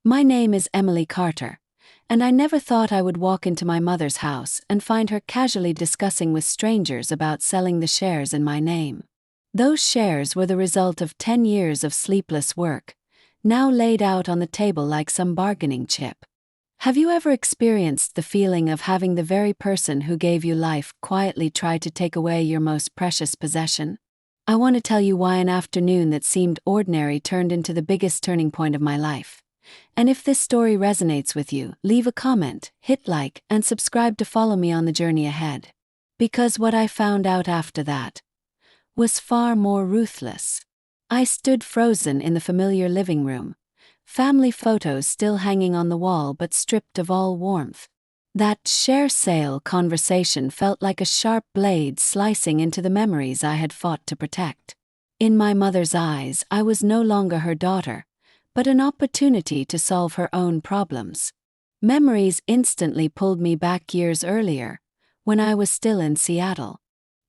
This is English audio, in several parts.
My name is Emily Carter, and I never thought I would walk into my mother's house and find her casually discussing with strangers about selling the shares in my name. Those shares were the result of 10 years of sleepless work, now laid out on the table like some bargaining chip. Have you ever experienced the feeling of having the very person who gave you life quietly try to take away your most precious possession? I want to tell you why an afternoon that seemed ordinary turned into the biggest turning point of my life. And if this story resonates with you, leave a comment, hit like, and subscribe to follow me on the journey ahead. Because what I found out after that was far more ruthless. I stood frozen in the familiar living room, family photos still hanging on the wall but stripped of all warmth. That share sale conversation felt like a sharp blade slicing into the memories I had fought to protect. In my mother's eyes, I was no longer her daughter, but an opportunity to solve her own problems. Memories instantly pulled me back years earlier, when I was still in Seattle.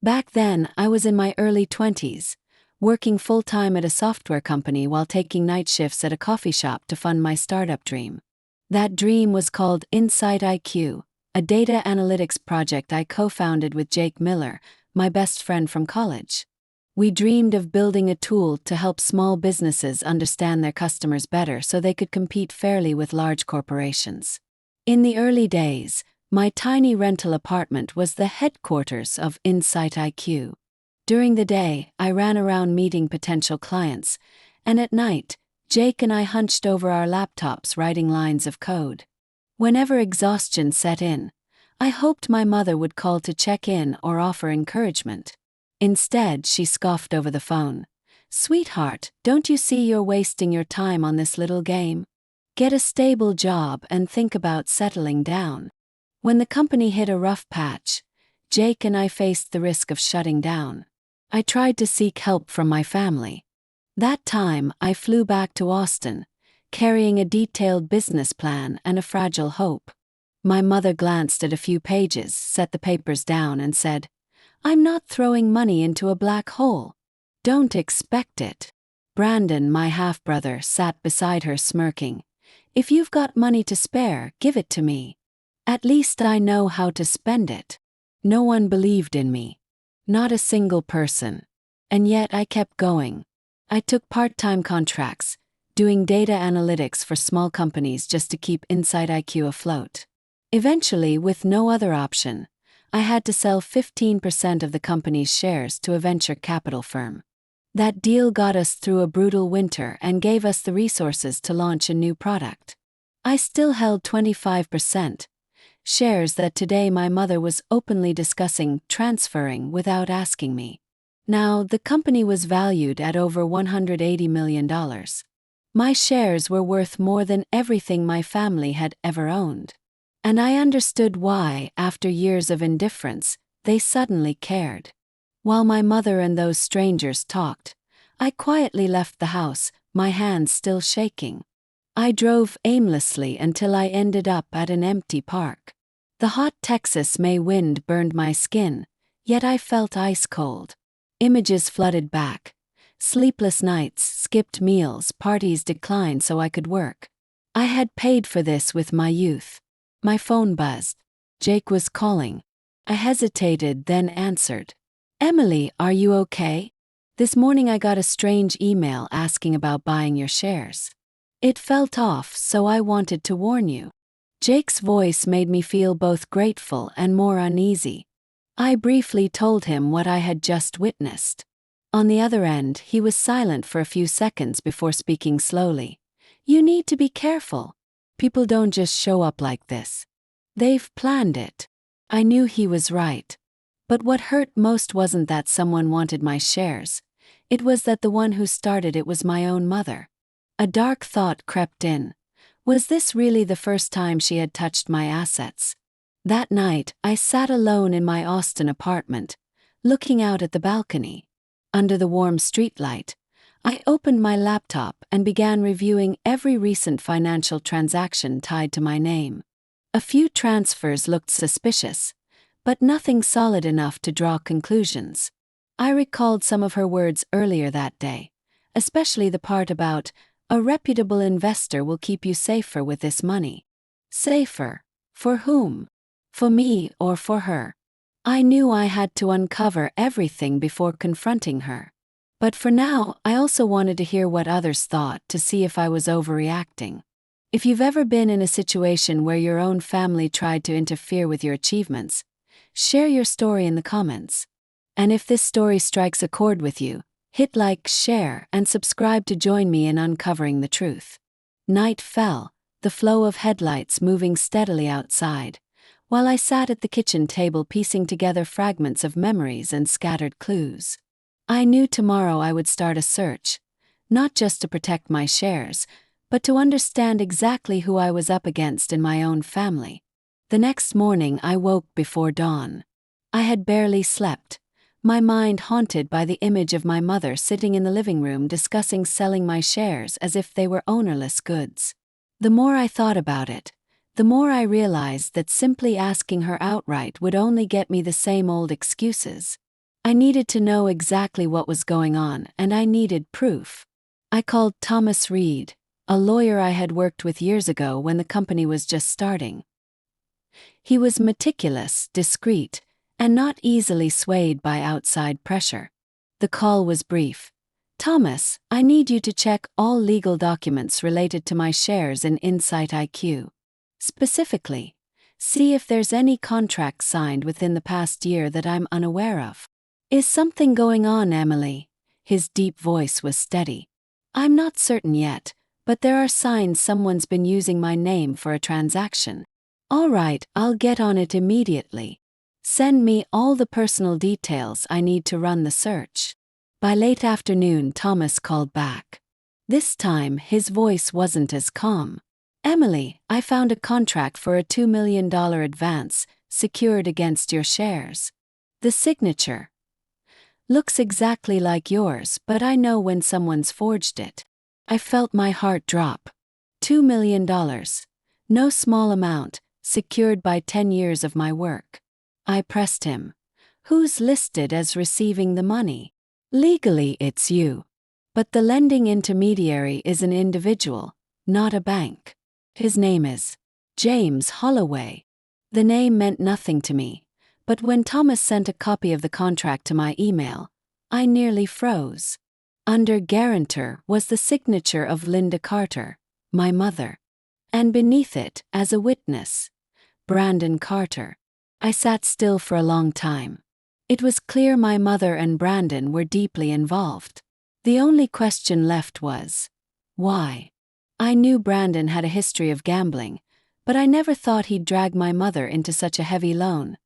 Back then, I was in my early 20s, working full-time at a software company while taking night shifts at a coffee shop to fund my startup dream. That dream was called Insight IQ, a data analytics project I co-founded with Jake Miller, my best friend from college. We dreamed of building a tool to help small businesses understand their customers better so they could compete fairly with large corporations. In the early days, my tiny rental apartment was the headquarters of Insight IQ. During the day, I ran around meeting potential clients, and at night, Jake and I hunched over our laptops writing lines of code. Whenever exhaustion set in, I hoped my mother would call to check in or offer encouragement. Instead, she scoffed over the phone. "Sweetheart, don't you see you're wasting your time on this little game? Get a stable job and think about settling down." When the company hit a rough patch, Jake and I faced the risk of shutting down. I tried to seek help from my family. That time, I flew back to Austin, carrying a detailed business plan and a fragile hope. My mother glanced at a few pages, set the papers down, and said, "I'm not throwing money into a black hole. Don't expect it." Brandon, my half-brother, sat beside her smirking. "If you've got money to spare, give it to me. At least I know how to spend it." No one believed in me. Not a single person. And yet I kept going. I took part-time contracts, doing data analytics for small companies just to keep Insight IQ afloat. Eventually, with no other option, I had to sell 15% of the company's shares to a venture capital firm. That deal got us through a brutal winter and gave us the resources to launch a new product. I still held 25%, shares that today my mother was openly discussing transferring without asking me. Now, the company was valued at over $180 million. My shares were worth more than everything my family had ever owned. And I understood why, after years of indifference, they suddenly cared. While my mother and those strangers talked, I quietly left the house, my hands still shaking. I drove aimlessly until I ended up at an empty park. The hot Texas May wind burned my skin, yet I felt ice cold. Images flooded back. Sleepless nights, skipped meals, parties declined so I could work. I had paid for this with my youth. My phone buzzed. Jake was calling. I hesitated, then answered. "Emily, are you okay? This morning I got a strange email asking about buying your shares. It felt off, so I wanted to warn you." Jake's voice made me feel both grateful and more uneasy. I briefly told him what I had just witnessed. On the other end, he was silent for a few seconds before speaking slowly. "You need to be careful. People don't just show up like this. They've planned it." I knew he was right. But what hurt most wasn't that someone wanted my shares. It was that the one who started it was my own mother. A dark thought crept in. Was this really the first time she had touched my assets? That night, I sat alone in my Austin apartment, looking out at the balcony. Under the warm streetlight, I opened my laptop and began reviewing every recent financial transaction tied to my name. A few transfers looked suspicious, but nothing solid enough to draw conclusions. I recalled some of her words earlier that day, especially the part about A reputable investor will keep you safer with this money. Safer? For whom? For me or for her? I knew I had to uncover everything before confronting her. But for now, I also wanted to hear what others thought to see if I was overreacting. If you've ever been in a situation where your own family tried to interfere with your achievements, share your story in the comments. And if this story strikes a chord with you, hit like, share, and subscribe to join me in uncovering the truth. Night fell, the flow of headlights moving steadily outside, while I sat at the kitchen table piecing together fragments of memories and scattered clues. I knew tomorrow I would start a search, not just to protect my shares, but to understand exactly who I was up against in my own family. The next morning I woke before dawn. I had barely slept, my mind haunted by the image of my mother sitting in the living room discussing selling my shares as if they were ownerless goods. The more I thought about it, the more I realized that simply asking her outright would only get me the same old excuses. I needed to know exactly what was going on, and I needed proof. I called Thomas Reed, a lawyer I had worked with years ago when the company was just starting. He was meticulous, discreet, and not easily swayed by outside pressure. The call was brief. "Thomas, I need you to check all legal documents related to my shares in Insight IQ. Specifically, see if there's any contract signed within the past year that I'm unaware of." "Is something going on, Emily?" His deep voice was steady. "I'm not certain yet, but there are signs someone's been using my name for a transaction." "All right, I'll get on it immediately. Send me all the personal details I need to run the search." By late afternoon, Thomas called back. This time, his voice wasn't as calm. "Emily, I found a contract for a $2 million advance, secured against your shares. The signature looks exactly like yours, but I know when someone's forged it." I felt my heart drop. $2 million. No small amount, secured by 10 years of my work. I pressed him. "Who's listed as receiving the money?" "Legally, it's you. But the lending intermediary is an individual, not a bank. His name is James Holloway." The name meant nothing to me, but when Thomas sent a copy of the contract to my email, I nearly froze. Under guarantor was the signature of Linda Carter, my mother. And beneath it, as a witness, Brandon Carter. I sat still for a long time. It was clear my mother and Brandon were deeply involved. The only question left was, why? I knew Brandon had a history of gambling, but I never thought he'd drag my mother into such a heavy loan,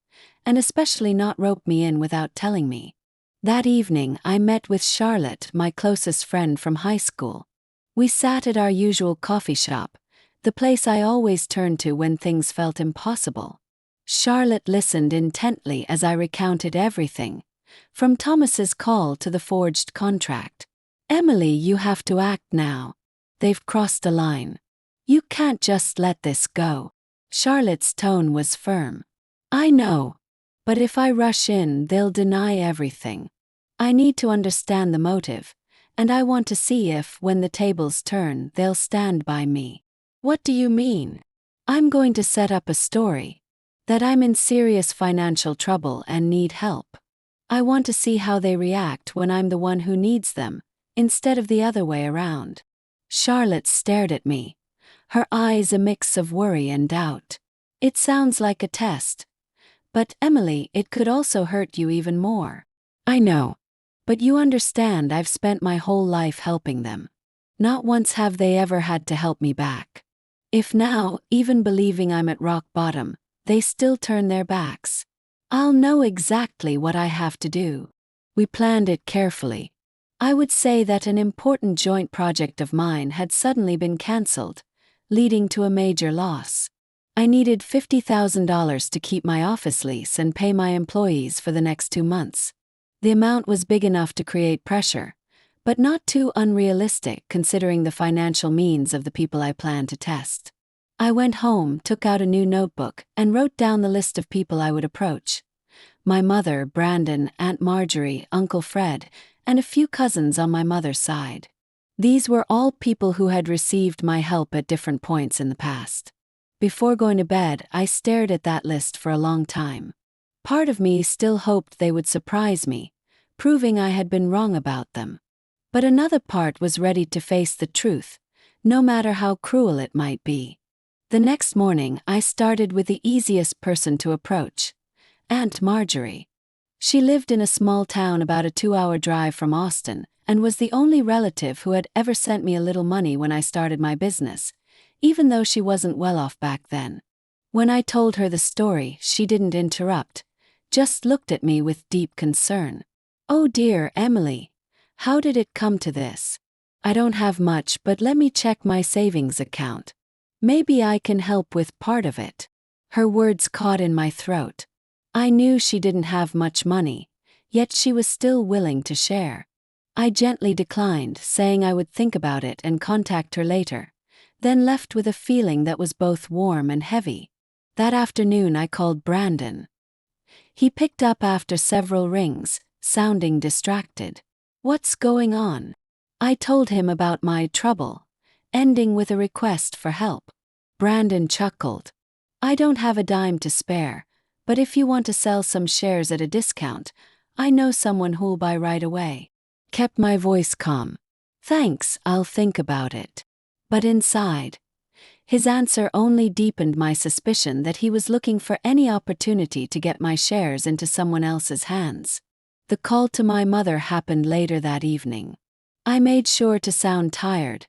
and especially not rope me in without telling me. That evening I met with Charlotte, my closest friend from high school. We sat at our usual coffee shop, the place I always turned to when things felt impossible. Charlotte listened intently as I recounted everything, from Thomas's call to the forged contract. "Emily, you have to act now. They've crossed a line. You can't just let this go." Charlotte's tone was firm. "I know. But if I rush in, they'll deny everything. I need to understand the motive, and I want to see if, when the tables turn, they'll stand by me." "What do you mean?" "I'm going to set up a story that I'm in serious financial trouble and need help. I want to see how they react when I'm the one who needs them, instead of the other way around." Charlotte stared at me, her eyes a mix of worry and doubt. "It sounds like a test. But, Emily, it could also hurt you even more." "I know. But you understand I've spent my whole life helping them. Not once have they ever had to help me back. If now, even believing I'm at rock bottom, they still turn their backs, I'll know exactly what I have to do." We planned it carefully. I would say that an important joint project of mine had suddenly been cancelled, leading to a major loss. I needed $50,000 to keep my office lease and pay my employees for the next 2 months. The amount was big enough to create pressure, but not too unrealistic considering the financial means of the people I planned to test. I went home, took out a new notebook, and wrote down the list of people I would approach. My mother, Brandon, Aunt Marjorie, Uncle Fred, and a few cousins on my mother's side. These were all people who had received my help at different points in the past. Before going to bed, I stared at that list for a long time. Part of me still hoped they would surprise me, proving I had been wrong about them. But another part was ready to face the truth, no matter how cruel it might be. The next morning, I started with the easiest person to approach, Aunt Marjorie. She lived in a small town about a 2-hour drive from Austin, and was the only relative who had ever sent me a little money when I started my business, even though she wasn't well off back then. When I told her the story, she didn't interrupt, just looked at me with deep concern. "Oh dear, Emily, how did it come to this? I don't have much, but let me check my savings account. Maybe I can help with part of it." Her words caught in my throat. I knew she didn't have much money, yet she was still willing to share. I gently declined, saying I would think about it and contact her later, then left with a feeling that was both warm and heavy. That afternoon I called Brandon. He picked up after several rings, sounding distracted. "What's going on?" I told him about my trouble, ending with a request for help. Brandon chuckled. "I don't have a dime to spare, but if you want to sell some shares at a discount, I know someone who'll buy right away." Kept my voice calm. "Thanks, I'll think about it." But inside, his answer only deepened my suspicion that he was looking for any opportunity to get my shares into someone else's hands. The call to my mother happened later that evening. I made sure to sound tired,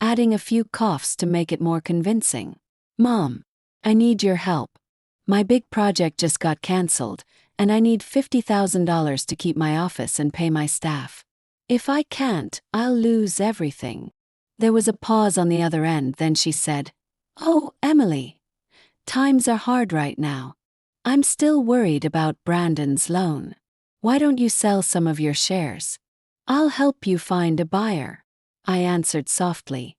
adding a few coughs to make it more convincing. "Mom, I need your help. My big project just got cancelled, and I need $50,000 to keep my office and pay my staff. If I can't, I'll lose everything." There was a pause on the other end, then she said, "Oh, Emily, times are hard right now. I'm still worried about Brandon's loan. Why don't you sell some of your shares? I'll help you find a buyer." I answered softly,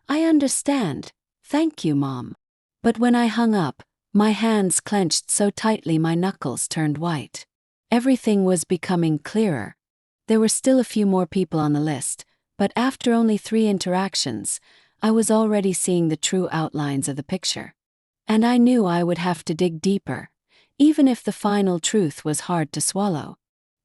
"I understand. Thank you, Mom." But when I hung up, my hands clenched so tightly my knuckles turned white. Everything was becoming clearer. There were still a few more people on the list, but after only 3 interactions, I was already seeing the true outlines of the picture. And I knew I would have to dig deeper, even if the final truth was hard to swallow.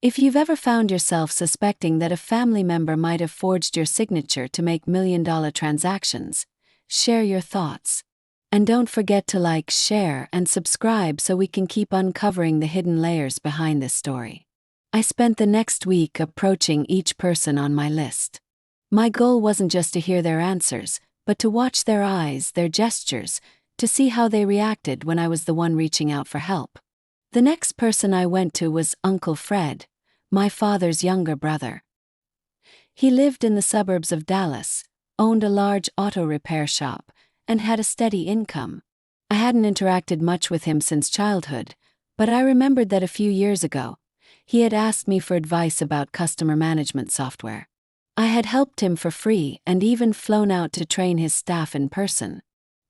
If you've ever found yourself suspecting that a family member might have forged your signature to make million-dollar transactions, share your thoughts. And don't forget to like, share, and subscribe so we can keep uncovering the hidden layers behind this story. I spent the next week approaching each person on my list. My goal wasn't just to hear their answers, but to watch their eyes, their gestures, to see how they reacted when I was the one reaching out for help. The next person I went to was Uncle Fred, my father's younger brother. He lived in the suburbs of Dallas, owned a large auto repair shop, and had a steady income. I hadn't interacted much with him since childhood, but I remembered that a few years ago, he had asked me for advice about customer management software. I had helped him for free and even flown out to train his staff in person.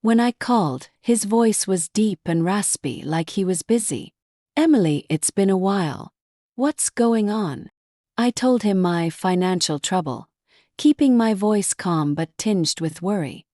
When I called, his voice was deep and raspy, like he was busy. "Emily, it's been a while. What's going on?" I told him my financial trouble, keeping my voice calm but tinged with worry.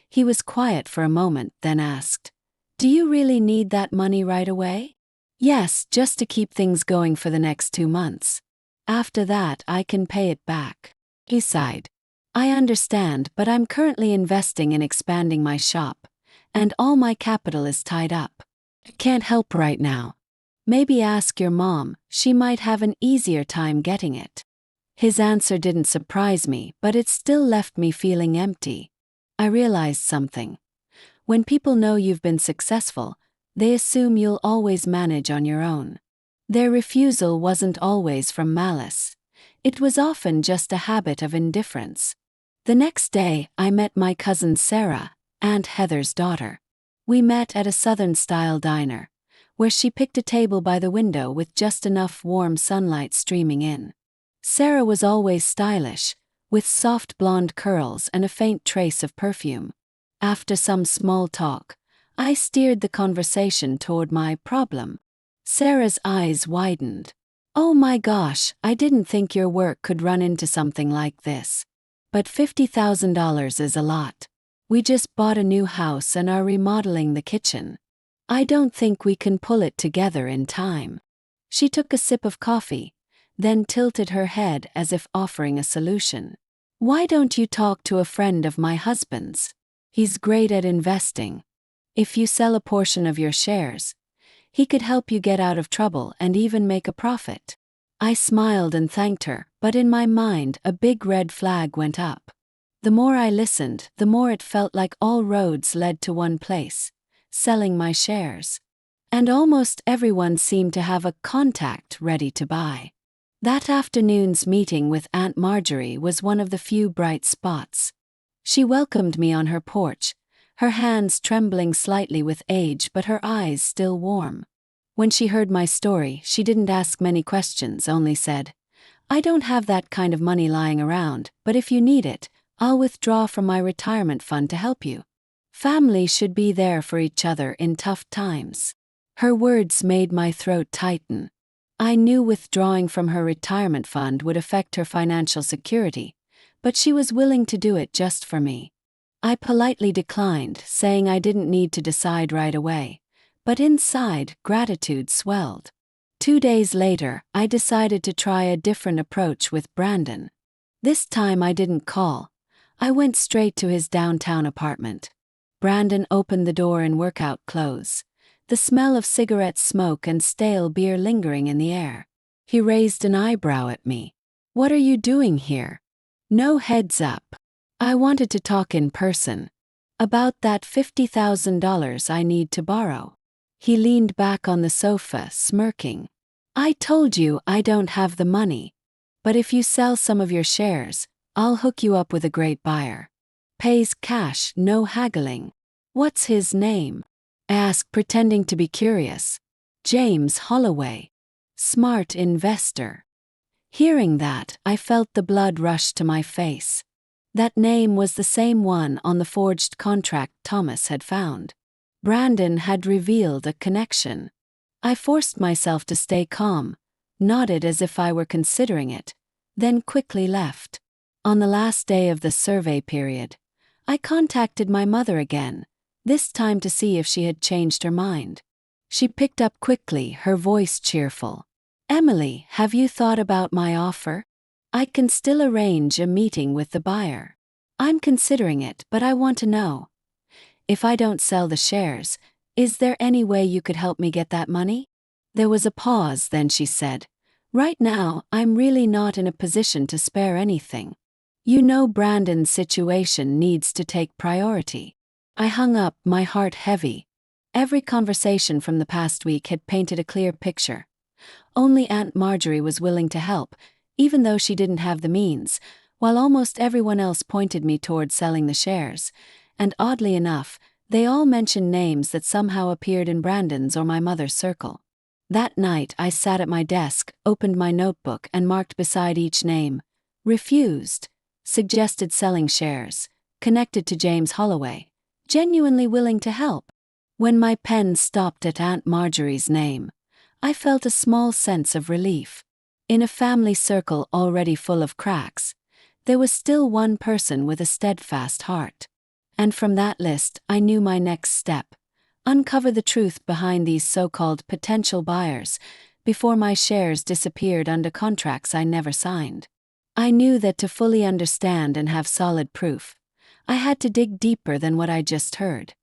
He was quiet for a moment, then asked, "Do you really need that money right away?" "Yes, just to keep things going for the next 2 months. After that, I can pay it back." He sighed. "I understand, but I'm currently investing in expanding my shop, and all my capital is tied up. I can't help right now. Maybe ask your mom, she might have an easier time getting it." His answer didn't surprise me, but it still left me feeling empty. I realized something. When people know you've been successful, they assume you'll always manage on your own. Their refusal wasn't always from malice. It was often just a habit of indifference. The next day, I met my cousin Sarah, Aunt Heather's daughter. We met at a Southern-style diner, where she picked a table by the window with just enough warm sunlight streaming in. Sarah was always stylish, with soft blonde curls and a faint trace of perfume. After some small talk, I steered the conversation toward my problem. Sarah's eyes widened. "Oh my gosh, I didn't think your work could run into something like this. But $50,000 is a lot. We just bought a new house and are remodeling the kitchen. I don't think we can pull it together in time." She took a sip of coffee, then tilted her head as if offering a solution. "Why don't you talk to a friend of my husband's? He's great at investing. If you sell a portion of your shares, he could help you get out of trouble and even make a profit." I smiled and thanked her, but in my mind a big red flag went up. The more I listened, the more it felt like all roads led to one place: selling my shares. And almost everyone seemed to have a contact ready to buy. That afternoon's meeting with Aunt Marjorie was one of the few bright spots. She welcomed me on her porch, her hands trembling slightly with age but her eyes still warm. When she heard my story, she didn't ask many questions, only said, "I don't have that kind of money lying around, but if you need it, I'll withdraw from my retirement fund to help you. Family should be there for each other in tough times." Her words made my throat tighten. I knew withdrawing from her retirement fund would affect her financial security, but she was willing to do it just for me. I politely declined, saying I didn't need to decide right away, but inside, gratitude swelled. 2 days later, I decided to try a different approach with Brandon. This time I didn't call. I went straight to his downtown apartment. Brandon opened the door in workout clothes, the smell of cigarette smoke and stale beer lingering in the air. He raised an eyebrow at me. "What are you doing here?" "No heads up. I wanted to talk in person. About that $50,000 I need to borrow." He leaned back on the sofa, smirking. "I told you I don't have the money. But if you sell some of your shares, I'll hook you up with a great buyer. Pays cash, no haggling." "What's his name?" I asked, pretending to be curious. "James Holloway. Smart investor." Hearing that, I felt the blood rush to my face. That name was the same one on the forged contract Thomas had found. Brandon had revealed a connection. I forced myself to stay calm, nodded as if I were considering it, then quickly left. On the last day of the survey period, I contacted my mother again, this time to see if she had changed her mind. She picked up quickly, her voice cheerful. "Emily, have you thought about my offer? I can still arrange a meeting with the buyer. I'm considering it, but I want to know. If I don't sell the shares, is there any way you could help me get that money?" There was a pause, then she said, "Right now, I'm really not in a position to spare anything. You know Brandon's situation needs to take priority." I hung up, my heart heavy. Every conversation from the past week had painted a clear picture. Only Aunt Marjorie was willing to help, even though she didn't have the means, while almost everyone else pointed me toward selling the shares, and oddly enough, they all mentioned names that somehow appeared in Brandon's or my mother's circle. That night I sat at my desk, opened my notebook and marked beside each name: refused, suggested selling shares, connected to James Holloway, genuinely willing to help. When my pen stopped at Aunt Marjorie's name, I felt a small sense of relief. In a family circle already full of cracks, there was still one person with a steadfast heart. And from that list, I knew my next step: uncover the truth behind these so-called potential buyers before my shares disappeared under contracts I never signed. I knew that to fully understand and have solid proof, I had to dig deeper than what I just heard.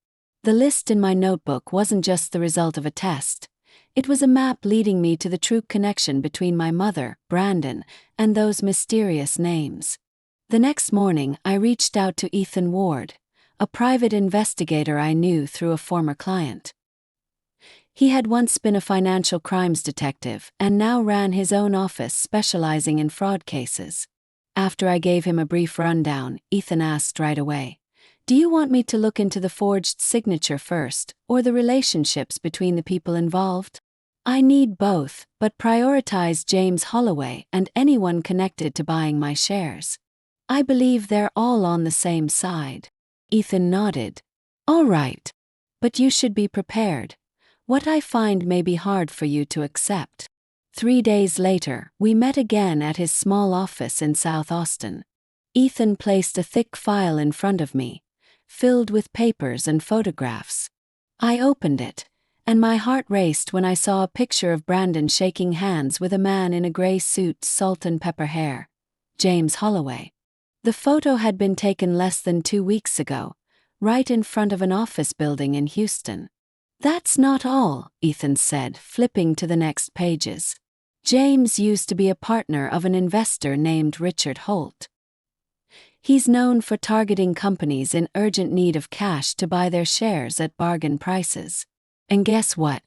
The list in my notebook wasn't just the result of a test. It was a map leading me to the true connection between my mother, Brandon, and those mysterious names. The next morning, I reached out to Ethan Ward, a private investigator I knew through a former client. He had once been a financial crimes detective and now ran his own office specializing in fraud cases. After I gave him a brief rundown, Ethan asked right away, "Do you want me to look into the forged signature first, or the relationships between the people involved?" "I need both, but prioritize James Holloway and anyone connected to buying my shares. I believe they're all on the same side." Ethan nodded. "All right. But you should be prepared. What I find may be hard for you to accept." 3 days later, we met again at his small office in South Austin. Ethan placed a thick file in front of me, filled with papers and photographs. I opened it, and my heart raced when I saw a picture of Brandon shaking hands with a man in a gray suit, salt and pepper hair. James Holloway. The photo had been taken less than 2 weeks ago, right in front of an office building in Houston. "That's not all," Ethan said, flipping to the next pages. "James used to be a partner of an investor named Richard Holt. He's known for targeting companies in urgent need of cash to buy their shares at bargain prices. And guess what?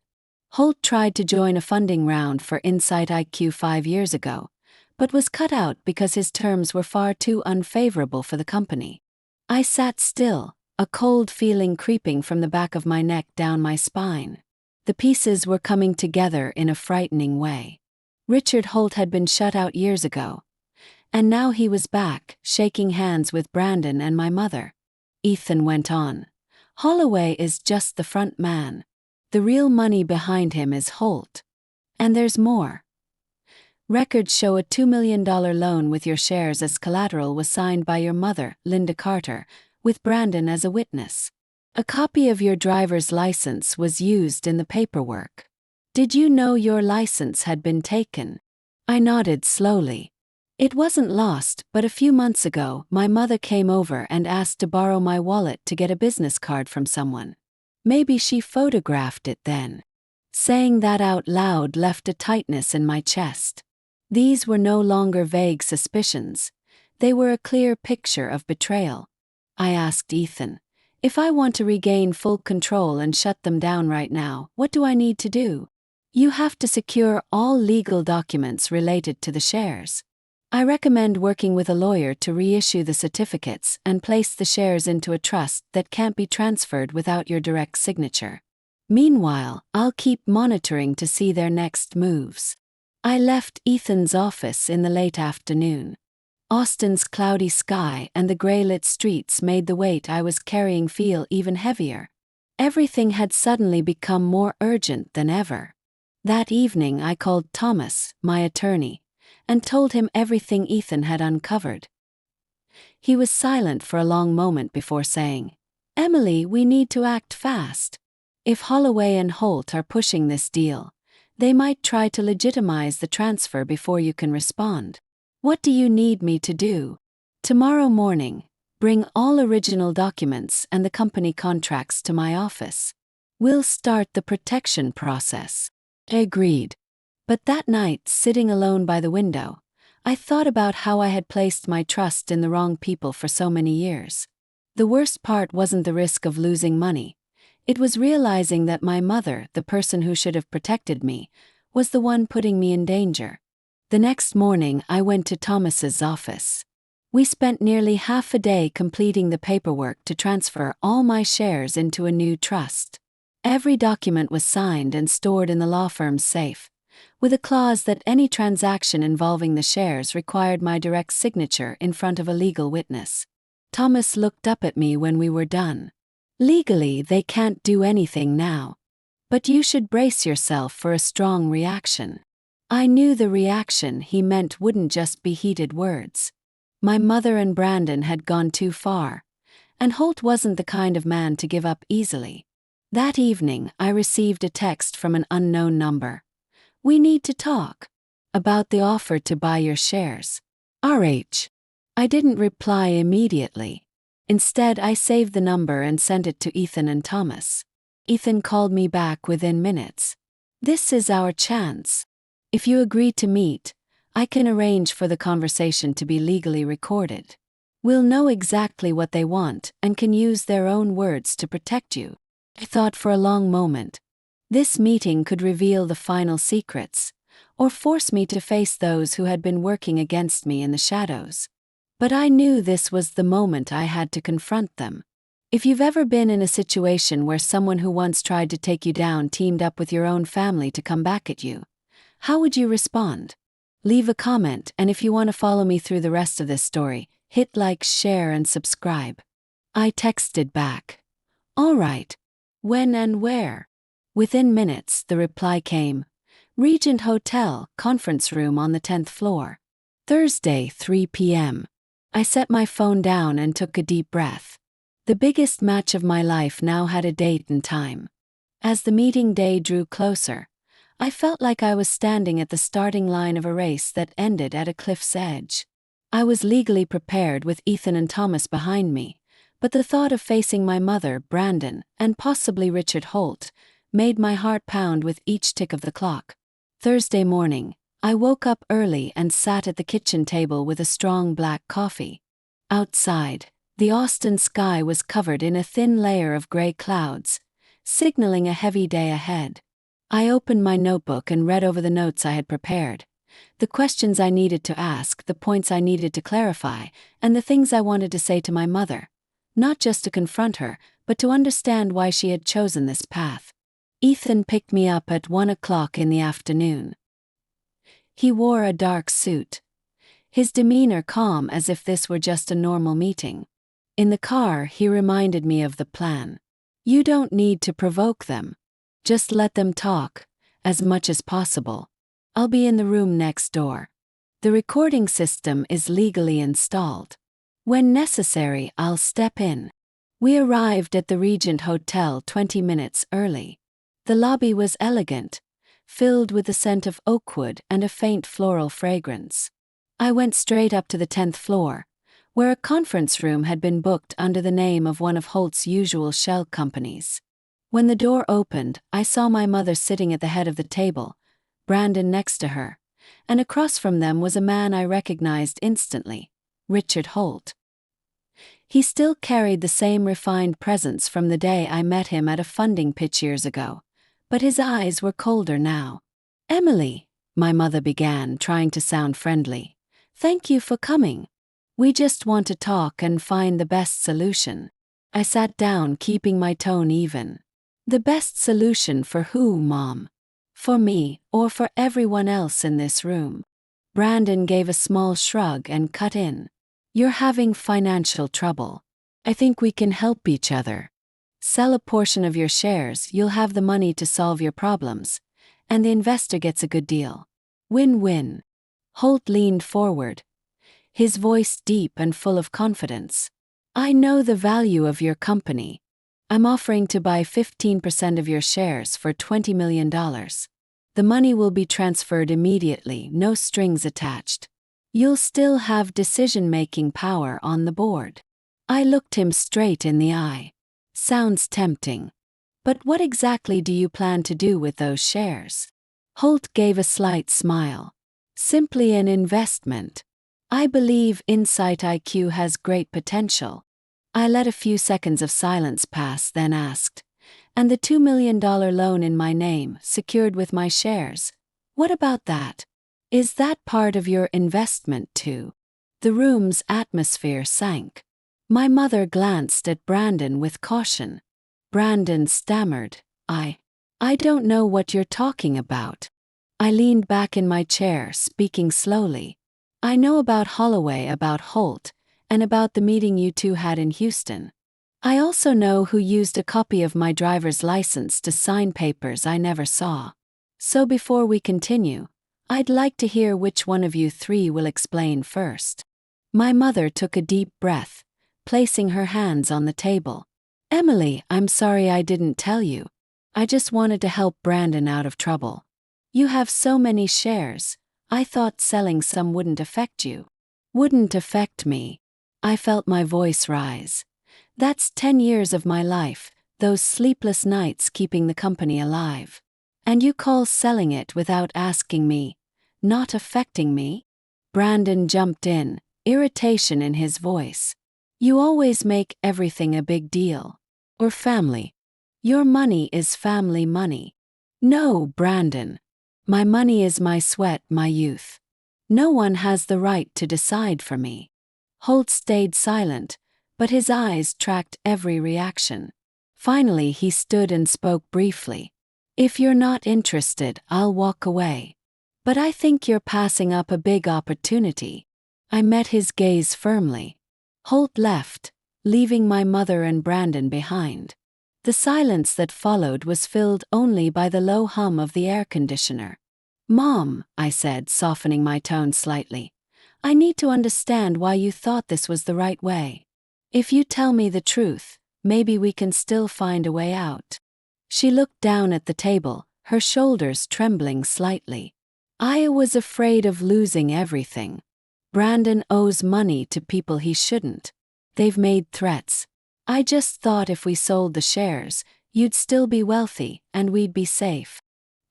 Holt tried to join a funding round for Insight IQ 5 years ago, but was cut out because his terms were far too unfavorable for the company." I sat still, a cold feeling creeping from the back of my neck down my spine. The pieces were coming together in a frightening way. Richard Holt had been shut out years ago, and now he was back, shaking hands with Brandon and my mother. Ethan went on. "Holloway is just the front man. The real money behind him is Holt. And there's more. Records show a $2 million loan with your shares as collateral was signed by your mother, Linda Carter, with Brandon as a witness. A copy of your driver's license was used in the paperwork. Did you know your license had been taken?" I nodded slowly. "It wasn't lost, but a few months ago, my mother came over and asked to borrow my wallet to get a business card from someone. Maybe she photographed it then." Saying that out loud left a tightness in my chest. These were no longer vague suspicions. They were a clear picture of betrayal. I asked Ethan, "If I want to regain full control and shut them down right now, what do I need to do?" "You have to secure all legal documents related to the shares. I recommend working with a lawyer to reissue the certificates and place the shares into a trust that can't be transferred without your direct signature. Meanwhile, I'll keep monitoring to see their next moves." I left Ethan's office in the late afternoon. Austin's cloudy sky and the gray-lit streets made the weight I was carrying feel even heavier. Everything had suddenly become more urgent than ever. That evening I called Thomas, my attorney, and told him everything Ethan had uncovered. He was silent for a long moment before saying, "Emily, we need to act fast. If Holloway and Holt are pushing this deal, they might try to legitimize the transfer before you can respond. What do you need me to do?" "Tomorrow morning, bring all original documents and the company contracts to my office. We'll start the protection process." Agreed. But that night, sitting alone by the window, I thought about how I had placed my trust in the wrong people for so many years. The worst part wasn't the risk of losing money. It was realizing that my mother, the person who should have protected me, was the one putting me in danger. The next morning, I went to Thomas's office. We spent nearly half a day completing the paperwork to transfer all my shares into a new trust. Every document was signed and stored in the law firm's safe, with a clause that any transaction involving the shares required my direct signature in front of a legal witness. Thomas looked up at me when we were done. "Legally, they can't do anything now. But you should brace yourself for a strong reaction." I knew the reaction he meant wouldn't just be heated words. My mother and Brandon had gone too far, and Holt wasn't the kind of man to give up easily. That evening, I received a text from an unknown number. "We need to talk about the offer to buy your shares. RH." I didn't reply immediately. Instead, I saved the number and sent it to Ethan and Thomas. Ethan called me back within minutes. "This is our chance. If you agree to meet, I can arrange for the conversation to be legally recorded. We'll know exactly what they want and can use their own words to protect you." I thought for a long moment. This meeting could reveal the final secrets, or force me to face those who had been working against me in the shadows. But I knew this was the moment I had to confront them. If you've ever been in a situation where someone who once tried to take you down teamed up with your own family to come back at you, how would you respond? Leave a comment, and if you want to follow me through the rest of this story, hit like, share, and subscribe. I texted back, "All right. When and where?" Within minutes, the reply came, "Regent Hotel, conference room on the 10th floor. Thursday, 3 p.m. I set my phone down and took a deep breath. The biggest match of my life now had a date and time. As the meeting day drew closer, I felt like I was standing at the starting line of a race that ended at a cliff's edge. I was legally prepared with Ethan and Thomas behind me, but the thought of facing my mother, Brandon, and possibly Richard Holt, made my heart pound with each tick of the clock. Thursday morning, I woke up early and sat at the kitchen table with a strong black coffee. Outside, the Austin sky was covered in a thin layer of gray clouds, signaling a heavy day ahead. I opened my notebook and read over the notes I had prepared. The questions I needed to ask, the points I needed to clarify, and the things I wanted to say to my mother. Not just to confront her, but to understand why she had chosen this path. Ethan picked me up at 1 o'clock in the afternoon. He wore a dark suit, his demeanor calm as if this were just a normal meeting. In the car, he reminded me of the plan. You don't need to provoke them. Just let them talk, as much as possible. I'll be in the room next door. The recording system is legally installed. When necessary, I'll step in. We arrived at the Regent Hotel 20 minutes early. The lobby was elegant, filled with the scent of oak wood and a faint floral fragrance. I went straight up to the 10th floor, where a conference room had been booked under the name of one of Holt's usual shell companies. When the door opened, I saw my mother sitting at the head of the table, Brandon next to her, and across from them was a man I recognized instantly, Richard Holt. He still carried the same refined presence from the day I met him at a funding pitch years ago, but his eyes were colder now. Emily, my mother began, trying to sound friendly. Thank you for coming. We just want to talk and find the best solution. I sat down, keeping my tone even. The best solution for who, Mom? For me, or for everyone else in this room? Brandon gave a small shrug and cut in. You're having financial trouble. I think we can help each other. Sell a portion of your shares, you'll have the money to solve your problems, and the investor gets a good deal. Win-win. Holt leaned forward, his voice deep and full of confidence. I know the value of your company. I'm offering to buy 15% of your shares for $20 million. The money will be transferred immediately, no strings attached. You'll still have decision-making power on the board. I looked him straight in the eye. Sounds tempting. But what exactly do you plan to do with those shares? Holt gave a slight smile. Simply an investment. I believe Insight IQ has great potential. I let a few seconds of silence pass, then asked, and the $2 million loan in my name, secured with my shares, what about that? Is that part of your investment too? The room's atmosphere sank. My mother glanced at Brandon with caution. Brandon stammered, I don't know what you're talking about. I leaned back in my chair, speaking slowly. I know about Holloway, about Holt, and about the meeting you two had in Houston. I also know who used a copy of my driver's license to sign papers I never saw. So before we continue, I'd like to hear which one of you three will explain first. My mother took a deep breath, placing her hands on the table. Emily, I'm sorry I didn't tell you. I just wanted to help Brandon out of trouble. You have so many shares, I thought selling some wouldn't affect you. Wouldn't affect me. I felt my voice rise. That's 10 years of my life, those sleepless nights keeping the company alive. And you call selling it without asking me, not affecting me? Brandon jumped in, irritation in his voice. You always make everything a big deal. Or family. Your money is family money. No, Brandon. My money is my sweat, my youth. No one has the right to decide for me. Holt stayed silent, but his eyes tracked every reaction. Finally he stood and spoke briefly. If you're not interested, I'll walk away. But I think you're passing up a big opportunity. I met his gaze firmly. Holt left, leaving my mother and Brandon behind. The silence that followed was filled only by the low hum of the air conditioner. Mom, I said, softening my tone slightly, I need to understand why you thought this was the right way. If you tell me the truth, maybe we can still find a way out." She looked down at the table, her shoulders trembling slightly. "I was afraid of losing everything. Brandon owes money to people he shouldn't. They've made threats. I just thought if we sold the shares, you'd still be wealthy and we'd be safe."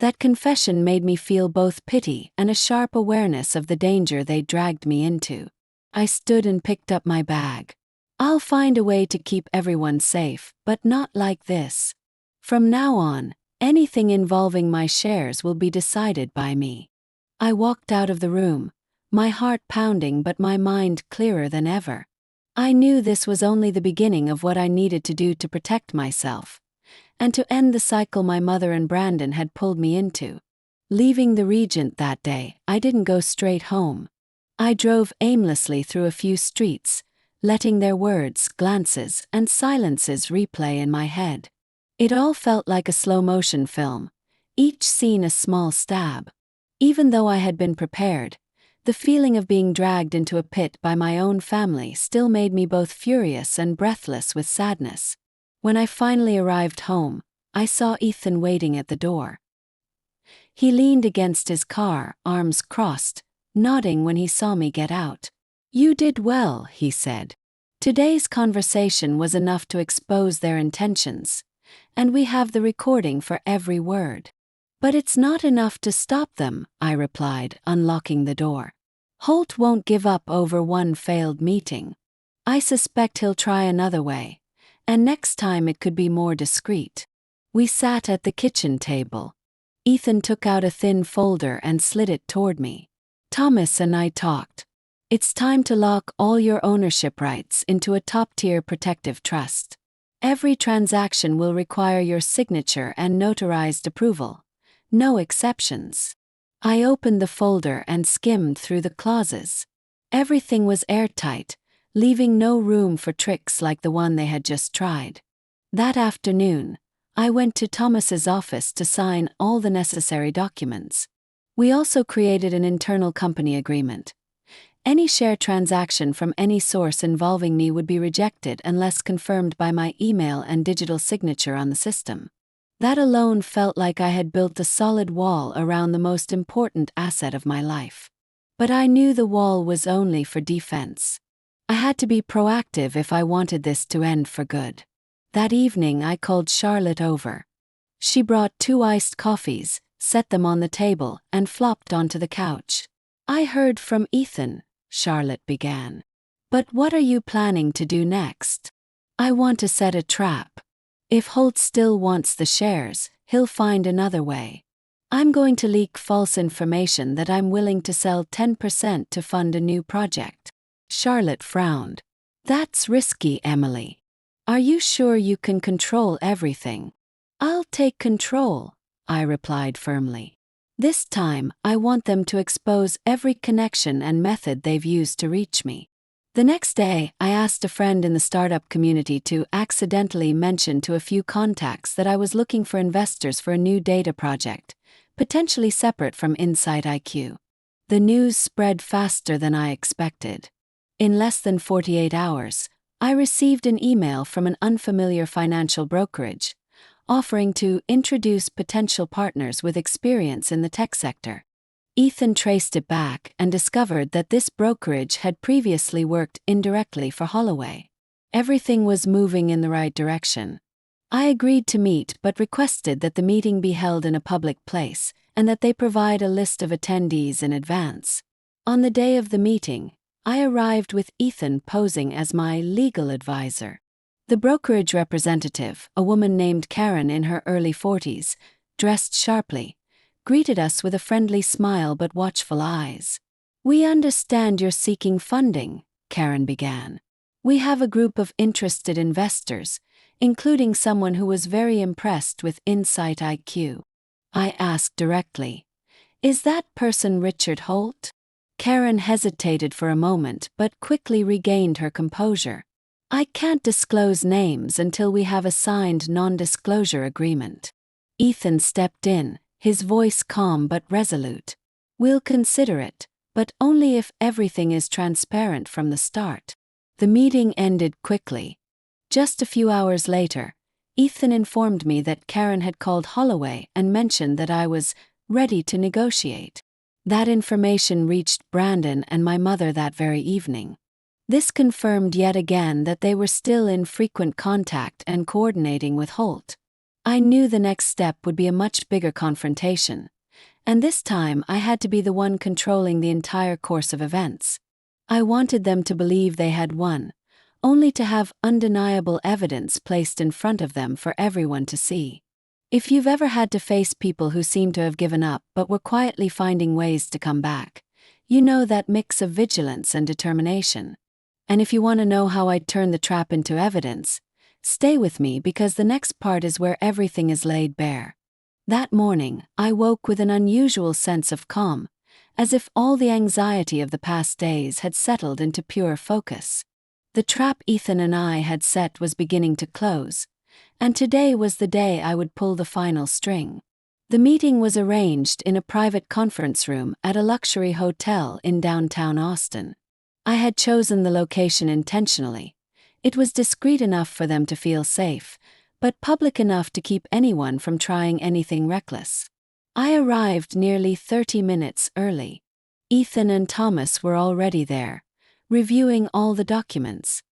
That confession made me feel both pity and a sharp awareness of the danger they dragged me into. I stood and picked up my bag. "I'll find a way to keep everyone safe, but not like this. From now on, anything involving my shares will be decided by me." I walked out of the room, my heart pounding but my mind clearer than ever. I knew this was only the beginning of what I needed to do to protect myself, and to end the cycle my mother and Brandon had pulled me into. Leaving the Regent that day, I didn't go straight home. I drove aimlessly through a few streets, letting their words, glances, and silences replay in my head. It all felt like a slow-motion film, each scene a small stab. Even though I had been prepared, the feeling of being dragged into a pit by my own family still made me both furious and breathless with sadness. When I finally arrived home, I saw Ethan waiting at the door. He leaned against his car, arms crossed, nodding when he saw me get out. "You did well," he said. "Today's conversation was enough to expose their intentions, and we have the recording for every word." "But it's not enough to stop them," I replied, unlocking the door. "Holt won't give up over one failed meeting. I suspect he'll try another way, and next time it could be more discreet." We sat at the kitchen table. Ethan took out a thin folder and slid it toward me. "Thomas and I talked. It's time to lock all your ownership rights into a top-tier protective trust. Every transaction will require your signature and notarized approval. No exceptions." I opened the folder and skimmed through the clauses. Everything was airtight, leaving no room for tricks like the one they had just tried. That afternoon, I went to Thomas's office to sign all the necessary documents. We also created an internal company agreement. Any share transaction from any source involving me would be rejected unless confirmed by my email and digital signature on the system. That alone felt like I had built a solid wall around the most important asset of my life. But I knew the wall was only for defense. I had to be proactive if I wanted this to end for good. That evening I called Charlotte over. She brought 2 iced coffees, set them on the table, and flopped onto the couch. "I heard from Ethan," Charlotte began. "But what are you planning to do next?" "I want to set a trap. If Holt still wants the shares, he'll find another way. I'm going to leak false information that I'm willing to sell 10% to fund a new project." Charlotte frowned. "That's risky, Emily. Are you sure you can control everything?" "I'll take control," I replied firmly. "This time, I want them to expose every connection and method they've used to reach me." The next day, I asked a friend in the startup community to accidentally mention to a few contacts that I was looking for investors for a new data project, potentially separate from Insight IQ. The news spread faster than I expected. In less than 48 hours, I received an email from an unfamiliar financial brokerage, offering to introduce potential partners with experience in the tech sector. Ethan traced it back and discovered that this brokerage had previously worked indirectly for Holloway. Everything was moving in the right direction. I agreed to meet but requested that the meeting be held in a public place and that they provide a list of attendees in advance. On the day of the meeting, I arrived with Ethan posing as my legal advisor. The brokerage representative, a woman named Karen in her early 40s, dressed sharply, greeted us with a friendly smile but watchful eyes. "We understand you're seeking funding," Karen began. "We have a group of interested investors, including someone who was very impressed with Insight IQ." I asked directly, "Is that person Richard Holt?" Karen hesitated for a moment but quickly regained her composure. "I can't disclose names until we have a signed non-disclosure agreement." Ethan stepped in, his voice calm but resolute. "We'll consider it, but only if everything is transparent from the start. The meeting ended quickly. Just a few hours later, Ethan informed me that Karen had called Holloway and mentioned that I was ready to negotiate. That information reached Brandon and my mother that very evening. This confirmed yet again that they were still in frequent contact and coordinating with Holt. I knew the next step would be a much bigger confrontation, and this time I had to be the one controlling the entire course of events. I wanted them to believe they had won, only to have undeniable evidence placed in front of them for everyone to see. If you've ever had to face people who seem to have given up but were quietly finding ways to come back, you know that mix of vigilance and determination. And if you want to know how I'd turn the trap into evidence, stay with me because the next part is where everything is laid bare. That morning, I woke with an unusual sense of calm, as if all the anxiety of the past days had settled into pure focus. The trap Ethan and I had set was beginning to close, and today was the day I would pull the final string. The meeting was arranged in a private conference room at a luxury hotel in downtown Austin. I had chosen the location intentionally. It was discreet enough for them to feel safe, but public enough to keep anyone from trying anything reckless. I arrived nearly 30 minutes early. Ethan and Thomas were already there, reviewing all the documents.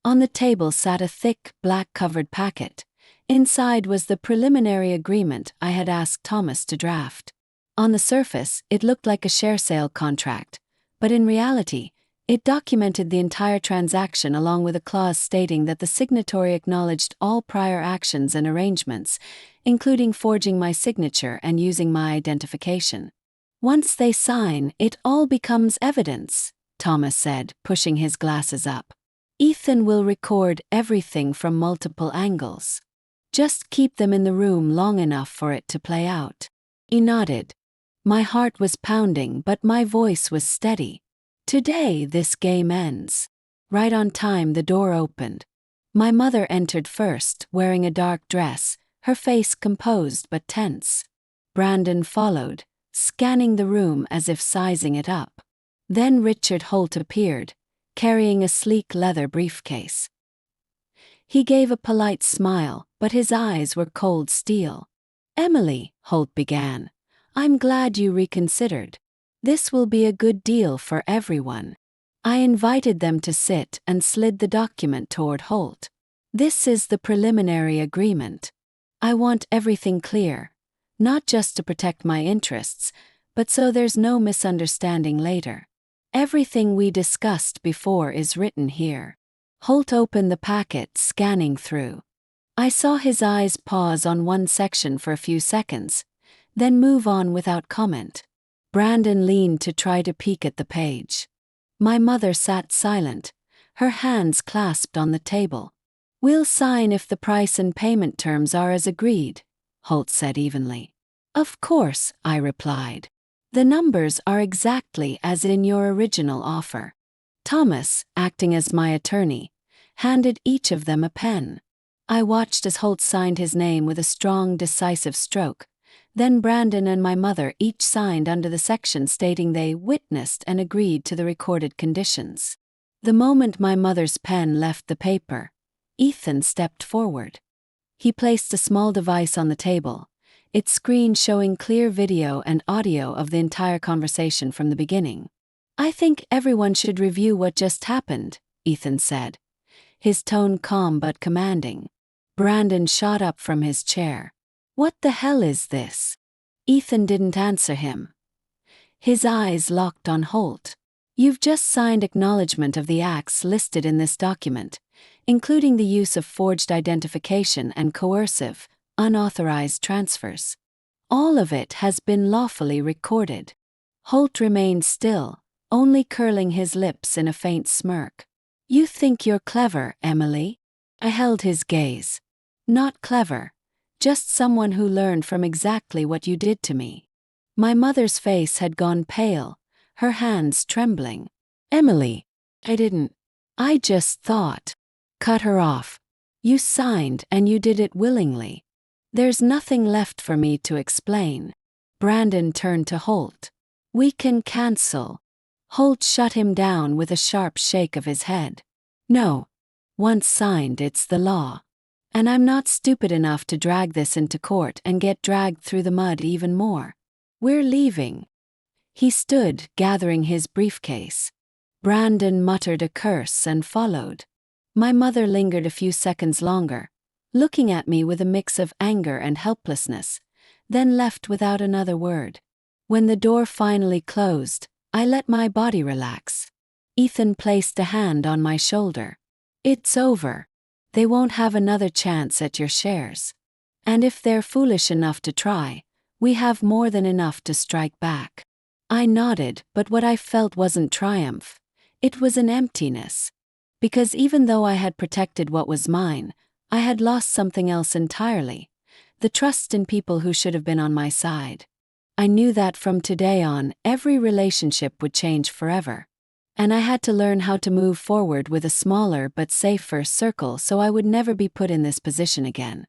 On the table sat a thick, black-covered packet. Inside was the preliminary agreement I had asked Thomas to draft. On the surface, it looked like a share sale contract, but in reality, it documented the entire transaction along with a clause stating that the signatory acknowledged all prior actions and arrangements, including forging my signature and using my identification. Once they sign, it all becomes evidence, Thomas said, pushing his glasses up. Ethan will record everything from multiple angles. Just keep them in the room long enough for it to play out. He nodded. My heart was pounding, but my voice was steady. Today this game ends. Right on time the door opened. My mother entered first, wearing a dark dress, her face composed but tense. Brandon followed, scanning the room as if sizing it up. Then Richard Holt appeared, carrying a sleek leather briefcase. He gave a polite smile, but his eyes were cold steel. "Emily," Holt began, "I'm glad you reconsidered. This will be a good deal for everyone." I invited them to sit and slid the document toward Holt. "This is the preliminary agreement. I want everything clear, not just to protect my interests, but so there's no misunderstanding later. Everything we discussed before is written here." Holt opened the packet, scanning through. I saw his eyes pause on one section for a few seconds, then move on without comment. Brandon leaned to try to peek at the page. My mother sat silent, her hands clasped on the table. "We'll sign if the price and payment terms are as agreed," Holt said evenly. "Of course," I replied. "The numbers are exactly as in your original offer." Thomas, acting as my attorney, handed each of them a pen. I watched as Holt signed his name with a strong, decisive stroke. Then Brandon and my mother each signed under the section stating they witnessed and agreed to the recorded conditions. The moment my mother's pen left the paper, Ethan stepped forward. He placed a small device on the table, its screen showing clear video and audio of the entire conversation from the beginning. "I think everyone should review what just happened," Ethan said, his tone calm but commanding. Brandon shot up from his chair. "What the hell is this?" Ethan didn't answer him. His eyes locked on Holt. "You've just signed acknowledgement of the acts listed in this document, including the use of forged identification and coercive, unauthorized transfers. All of it has been lawfully recorded." Holt remained still, only curling his lips in a faint smirk. "You think you're clever, Emily?" I held his gaze. "Not clever. Just someone who learned from exactly what you did to me." My mother's face had gone pale, her hands trembling. "Emily, I just thought." Cut her off. "You signed and you did it willingly. There's nothing left for me to explain." Brandon turned to Holt. "We can cancel." Holt shut him down with a sharp shake of his head. No. Once signed, it's the law. And I'm not stupid enough to drag this into court and get dragged through the mud even more. We're leaving. He stood, gathering his briefcase. Brandon muttered a curse and followed. My mother lingered a few seconds longer, looking at me with a mix of anger and helplessness, then left without another word. When the door finally closed, I let my body relax. Ethan placed a hand on my shoulder. It's over. They won't have another chance at your shares. And if they're foolish enough to try, we have more than enough to strike back. I nodded, but what I felt wasn't triumph. It was an emptiness. Because even though I had protected what was mine, I had lost something else entirely. The trust in people who should have been on my side. I knew that from today on, every relationship would change forever. And I had to learn how to move forward with a smaller but safer circle so I would never be put in this position again.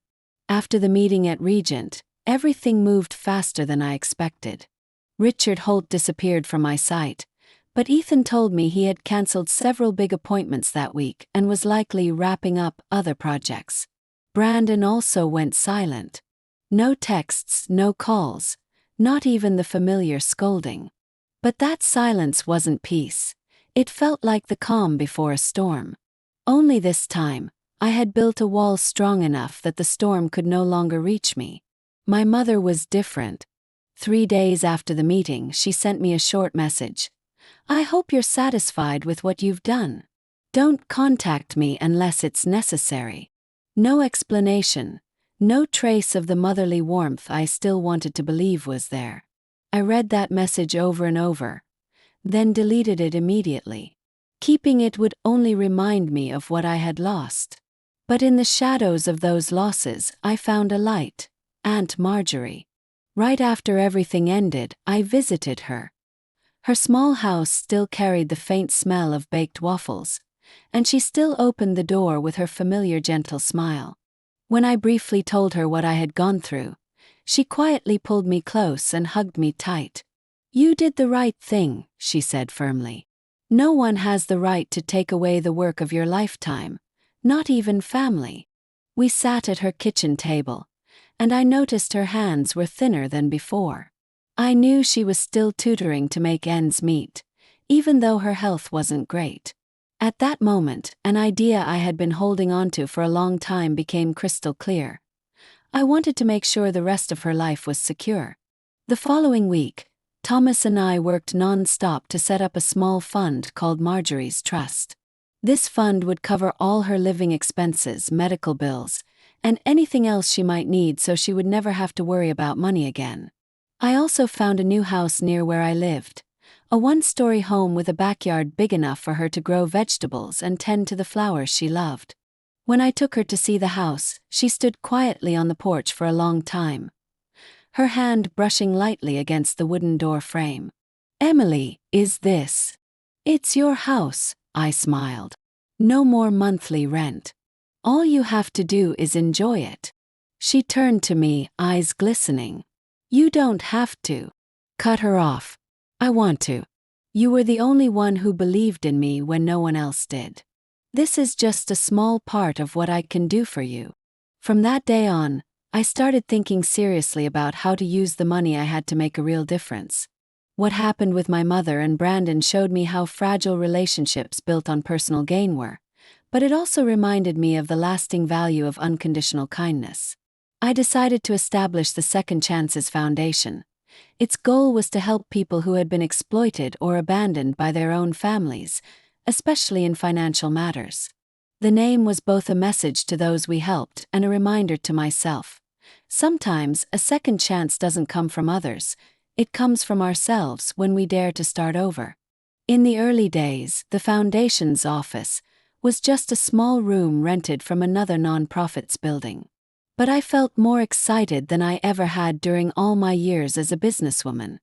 After the meeting at Regent, everything moved faster than I expected. Richard Holt disappeared from my sight, but Ethan told me he had cancelled several big appointments that week and was likely wrapping up other projects. Brandon also went silent. No texts, no calls, not even the familiar scolding. But that silence wasn't peace. It felt like the calm before a storm. Only this time, I had built a wall strong enough that the storm could no longer reach me. My mother was different. 3 days after the meeting, she sent me a short message. I hope you're satisfied with what you've done. Don't contact me unless it's necessary. No explanation, no trace of the motherly warmth I still wanted to believe was there. I read that message over and over, then deleted it immediately. Keeping it would only remind me of what I had lost. But in the shadows of those losses, I found a light. Aunt Marjorie. Right after everything ended, I visited her. Her small house still carried the faint smell of baked waffles, and she still opened the door with her familiar gentle smile. When I briefly told her what I had gone through, she quietly pulled me close and hugged me tight. You did the right thing, she said firmly. No one has the right to take away the work of your lifetime, not even family. We sat at her kitchen table, and I noticed her hands were thinner than before. I knew she was still tutoring to make ends meet, even though her health wasn't great. At that moment, an idea I had been holding onto for a long time became crystal clear. I wanted to make sure the rest of her life was secure. The following week, Thomas and I worked non-stop to set up a small fund called Marjorie's Trust. This fund would cover all her living expenses, medical bills, and anything else she might need so she would never have to worry about money again. I also found a new house near where I lived, a 1-story home with a backyard big enough for her to grow vegetables and tend to the flowers she loved. When I took her to see the house, she stood quietly on the porch for a long time, her hand brushing lightly against the wooden door frame. Emily, is this? It's your house, I smiled. No more monthly rent. All you have to do is enjoy it. She turned to me, eyes glistening. You don't have to. Cut her off. I want to. You were the only one who believed in me when no one else did. This is just a small part of what I can do for you. From that day on, I started thinking seriously about how to use the money I had to make a real difference. What happened with my mother and Brandon showed me how fragile relationships built on personal gain were, but it also reminded me of the lasting value of unconditional kindness. I decided to establish the Second Chances Foundation. Its goal was to help people who had been exploited or abandoned by their own families, especially in financial matters. The name was both a message to those we helped and a reminder to myself. Sometimes a second chance doesn't come from others, it comes from ourselves when we dare to start over. In the early days, the Foundation's office was just a small room rented from another nonprofit's building. But I felt more excited than I ever had during all my years as a businesswoman.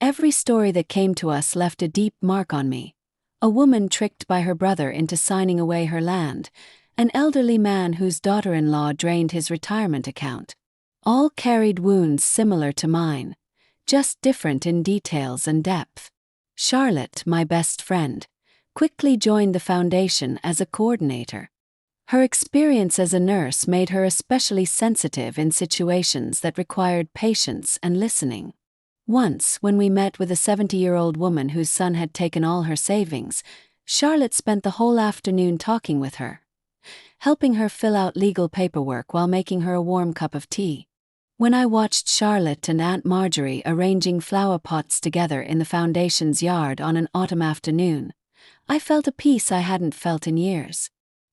Every story that came to us left a deep mark on me. A woman tricked by her brother into signing away her land, an elderly man whose daughter-in-law drained his retirement account. All carried wounds similar to mine, just different in details and depth. Charlotte, my best friend, quickly joined the foundation as a coordinator. Her experience as a nurse made her especially sensitive in situations that required patience and listening. Once, when we met with a 70-year-old woman whose son had taken all her savings, Charlotte spent the whole afternoon talking with her, helping her fill out legal paperwork while making her a warm cup of tea. When I watched Charlotte and Aunt Marjorie arranging flower pots together in the foundation's yard on an autumn afternoon, I felt a peace I hadn't felt in years.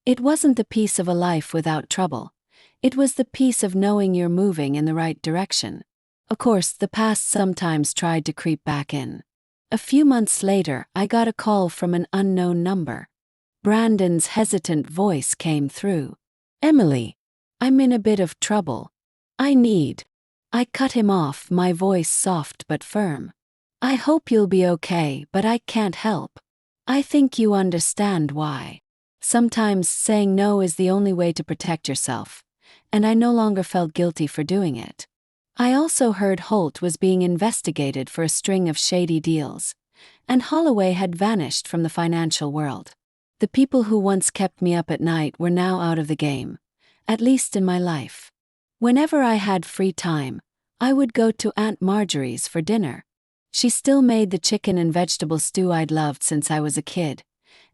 It wasn't the peace of a life without trouble. It was the peace of knowing you're moving in the right direction. Of course, the past sometimes tried to creep back in. A few months later, I got a call from an unknown number. Brandon's hesitant voice came through. "Emily, I'm in a bit of trouble. I cut him off, my voice soft but firm. "I hope you'll be okay, but I can't help. I think you understand why." Sometimes saying no is the only way to protect yourself, and I no longer felt guilty for doing it. I also heard Holt was being investigated for a string of shady deals, and Holloway had vanished from the financial world. The people who once kept me up at night were now out of the game, at least in my life. Whenever I had free time, I would go to Aunt Marjorie's for dinner. She still made the chicken and vegetable stew I'd loved since I was a kid,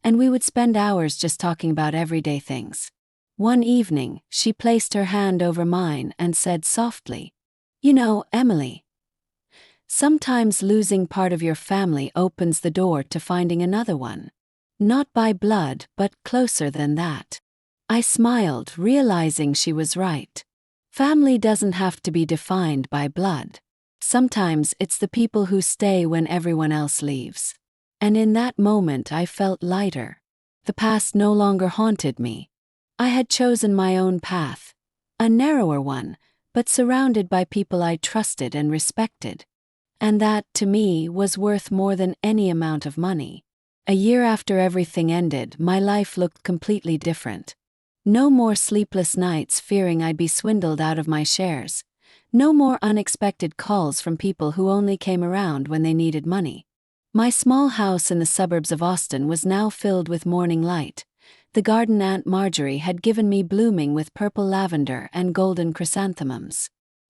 and we would spend hours just talking about everyday things. One evening, she placed her hand over mine and said softly, "You know, Emily, sometimes losing part of your family opens the door to finding another one. Not by blood, but closer than that." I smiled, realizing she was right. Family doesn't have to be defined by blood. Sometimes it's the people who stay when everyone else leaves. And in that moment I felt lighter. The past no longer haunted me. I had chosen my own path, a narrower one, but surrounded by people I trusted and respected. And that, to me, was worth more than any amount of money. A year after everything ended, my life looked completely different. No more sleepless nights fearing I'd be swindled out of my shares. No more unexpected calls from people who only came around when they needed money. My small house in the suburbs of Austin was now filled with morning light. The garden Aunt Marjorie had given me blooming with purple lavender and golden chrysanthemums.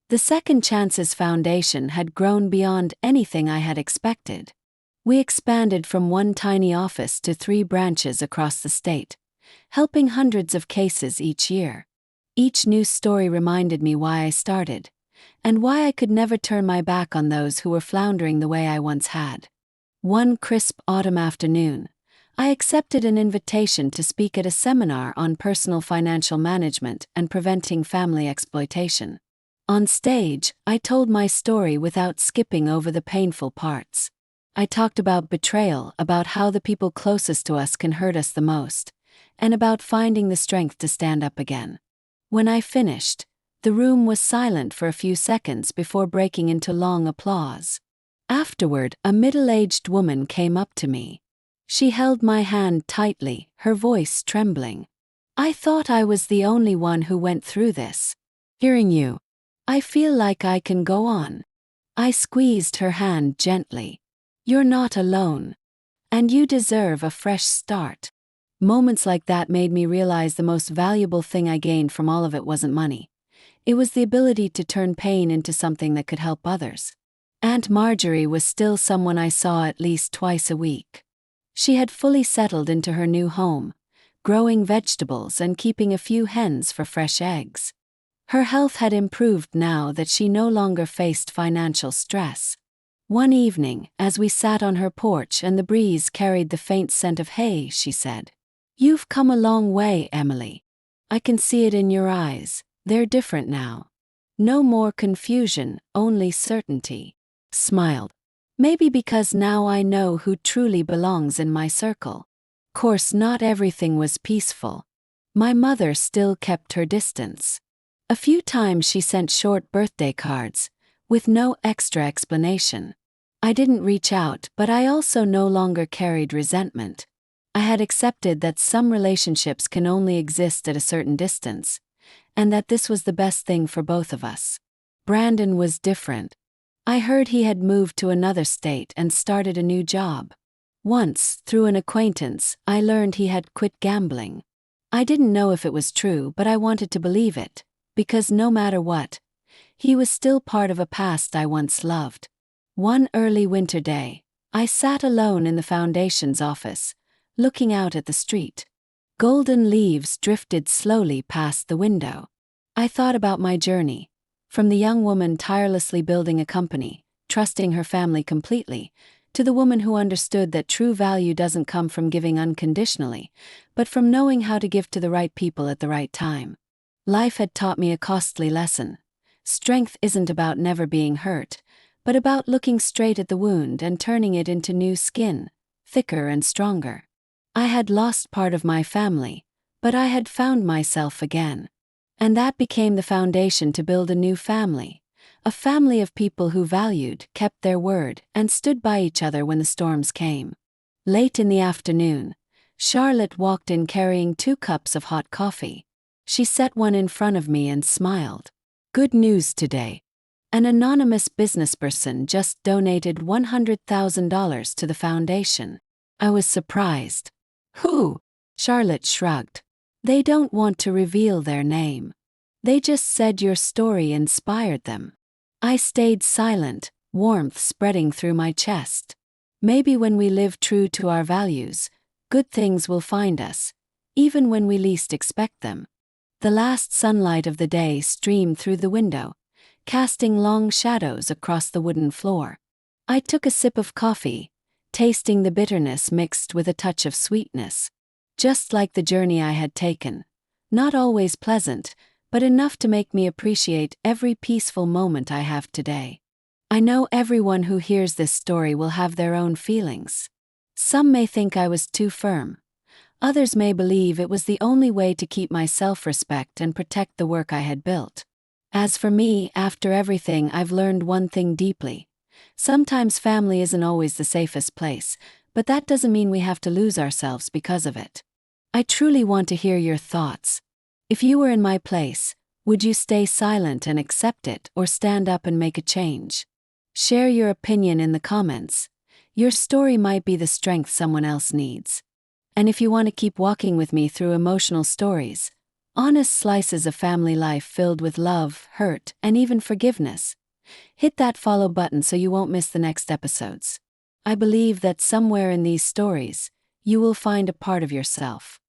The Second Chances Foundation had grown beyond anything I had expected. We expanded from one tiny office to 3 branches across the state, helping hundreds of cases each year. Each new story reminded me why I started, and why I could never turn my back on those who were floundering the way I once had. One crisp autumn afternoon, I accepted an invitation to speak at a seminar on personal financial management and preventing family exploitation. On stage, I told my story without skipping over the painful parts. I talked about betrayal, about how the people closest to us can hurt us the most, and about finding the strength to stand up again. When I finished, the room was silent for a few seconds before breaking into long applause. Afterward, a middle-aged woman came up to me. She held my hand tightly, her voice trembling. "I thought I was the only one who went through this. Hearing you, I feel like I can go on." I squeezed her hand gently. "You're not alone. And you deserve a fresh start." Moments like that made me realize the most valuable thing I gained from all of it wasn't money. It was the ability to turn pain into something that could help others. Aunt Marjorie was still someone I saw at least twice a week. She had fully settled into her new home, growing vegetables and keeping a few hens for fresh eggs. Her health had improved now that she no longer faced financial stress. One evening, as we sat on her porch and the breeze carried the faint scent of hay, she said, "You've come a long way, Emily. I can see it in your eyes. They're different now. No more confusion, only certainty." Smiled. "Maybe because now I know who truly belongs in my circle." Of course, not everything was peaceful. My mother still kept her distance. A few times she sent short birthday cards, with no extra explanation. I didn't reach out, but I also no longer carried resentment. I had accepted that some relationships can only exist at a certain distance, and that this was the best thing for both of us. Brandon was different. I heard he had moved to another state and started a new job. Once, through an acquaintance, I learned he had quit gambling. I didn't know if it was true, but I wanted to believe it, because no matter what, he was still part of a past I once loved. One early winter day, I sat alone in the foundation's office, looking out at the street. Golden leaves drifted slowly past the window. I thought about my journey, from the young woman tirelessly building a company, trusting her family completely, to the woman who understood that true value doesn't come from giving unconditionally, but from knowing how to give to the right people at the right time. Life had taught me a costly lesson. Strength isn't about never being hurt, but about looking straight at the wound and turning it into new skin, thicker and stronger. I had lost part of my family, but I had found myself again. And that became the foundation to build a new family. A family of people who valued, kept their word, and stood by each other when the storms came. Late in the afternoon, Charlotte walked in carrying 2 cups of hot coffee. She set one in front of me and smiled. "Good news today. An anonymous businessperson just donated $100,000 to the foundation." I was surprised. "Who?" Charlotte shrugged. "They don't want to reveal their name. They just said your story inspired them." I stayed silent, warmth spreading through my chest. Maybe when we live true to our values, good things will find us, even when we least expect them. The last sunlight of the day streamed through the window, casting long shadows across the wooden floor. I took a sip of coffee, tasting the bitterness mixed with a touch of sweetness. Just like the journey I had taken. Not always pleasant, but enough to make me appreciate every peaceful moment I have today. I know everyone who hears this story will have their own feelings. Some may think I was too firm. Others may believe it was the only way to keep my self-respect and protect the work I had built. As for me, after everything, I've learned one thing deeply. Sometimes family isn't always the safest place, but that doesn't mean we have to lose ourselves because of it. I truly want to hear your thoughts. If you were in my place, would you stay silent and accept it or stand up and make a change? Share your opinion in the comments. Your story might be the strength someone else needs. And if you want to keep walking with me through emotional stories, honest slices of family life filled with love, hurt, and even forgiveness, hit that follow button so you won't miss the next episodes. I believe that somewhere in these stories, you will find a part of yourself.